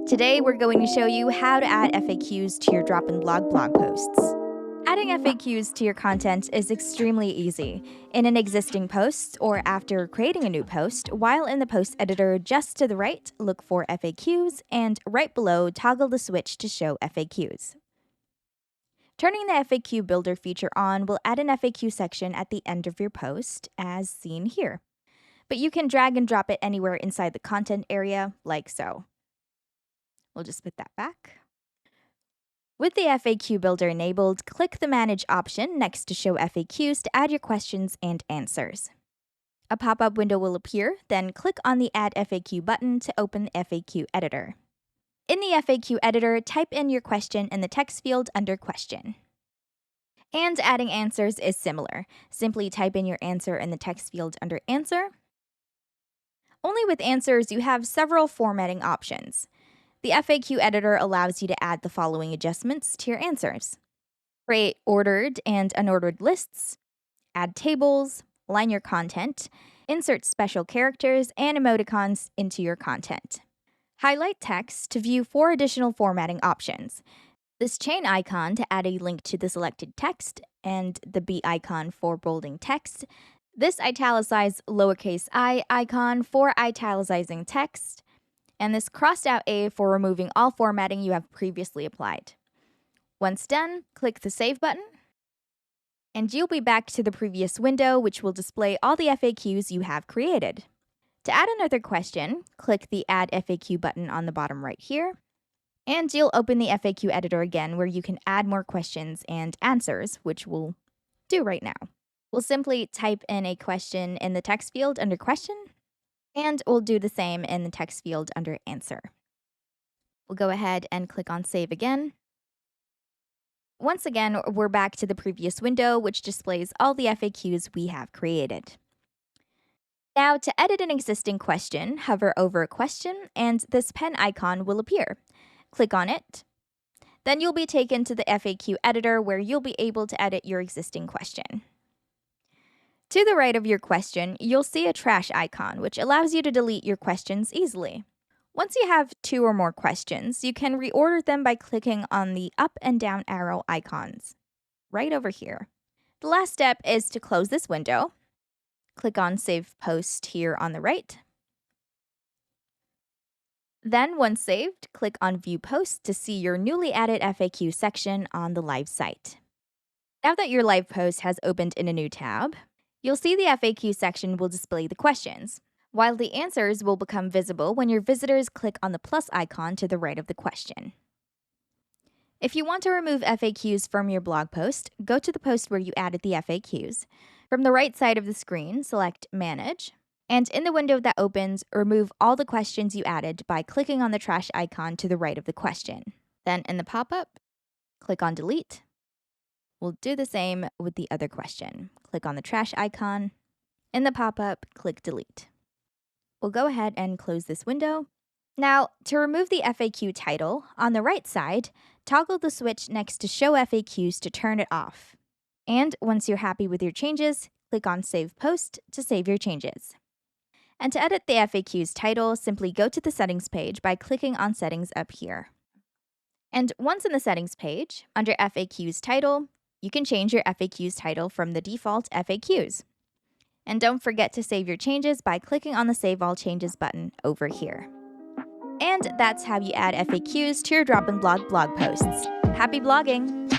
Today, we're going to show you how to add FAQs to your DropInBlog blog posts. Adding FAQs to your content is extremely easy. In an existing post or after creating a new post, while in the post editor just to the right, look for FAQs, and right below, toggle the switch to show FAQs. Turning the FAQ Builder feature on will add an FAQ section at the end of your post, as seen here. But you can drag and drop it anywhere inside the content area, like so. We'll just put that back. With the FAQ Builder enabled, click the Manage option next to Show FAQs to add your questions and answers. A pop-up window will appear, then click on the Add FAQ button to open the FAQ editor. In the FAQ editor, type in your question in the text field under Question. And adding answers is similar. Simply type in your answer in the text field under Answer. Only with answers, you have several formatting options. The FAQ editor allows you to add the following adjustments to your answers: create ordered and unordered lists, add tables, align your content, insert special characters and emoticons into your content. Highlight text to view 4 additional formatting options: this chain icon to add a link to the selected text, and the B icon for bolding text, this italicized lowercase I icon for italicizing text, and this crossed out A for removing all formatting you have previously applied. Once done, click the Save button, and you'll be back to the previous window, which will display all the FAQs you have created. To add another question, click the Add FAQ button on the bottom right here, and you'll open the FAQ editor again, where you can add more questions and answers, which we'll do right now. We'll simply type in a question in the text field under Question, and we'll do the same in the text field under Answer. We'll go ahead and click on Save again. Once again, we're back to the previous window, which displays all the FAQs we have created. Now, to edit an existing question, hover over a question, and this pen icon will appear. Click on it. Then you'll be taken to the FAQ editor, where you'll be able to edit your existing question. To the right of your question, you'll see a trash icon, which allows you to delete your questions easily. Once you have 2 or more questions, you can reorder them by clicking on the up and down arrow icons, right over here. The last step is to close this window. Click on Save Post here on the right. Then, once saved, click on View Post to see your newly added FAQ section on the live site. Now that your live post has opened in a new tab, you'll see the FAQ section will display the questions, while the answers will become visible when your visitors click on the plus icon to the right of the question. If you want to remove FAQs from your blog post, go to the post where you added the FAQs. From the right side of the screen, select Manage, and in the window that opens, remove all the questions you added by clicking on the trash icon to the right of the question. Then in the pop-up, click on Delete. We'll do the same with the other question. Click on the trash icon. In the pop-up, click Delete. We'll go ahead and close this window. Now, to remove the FAQ title, on the right side, toggle the switch next to Show FAQs to turn it off. And once you're happy with your changes, click on Save Post to save your changes. And to edit the FAQ's title, simply go to the Settings page by clicking on Settings up here. And once in the Settings page, under FAQ's title, you can change your FAQ's title from the default FAQs. And don't forget to save your changes by clicking on the Save All Changes button over here. And that's how you add FAQs to your DropInBlog blog posts. Happy blogging!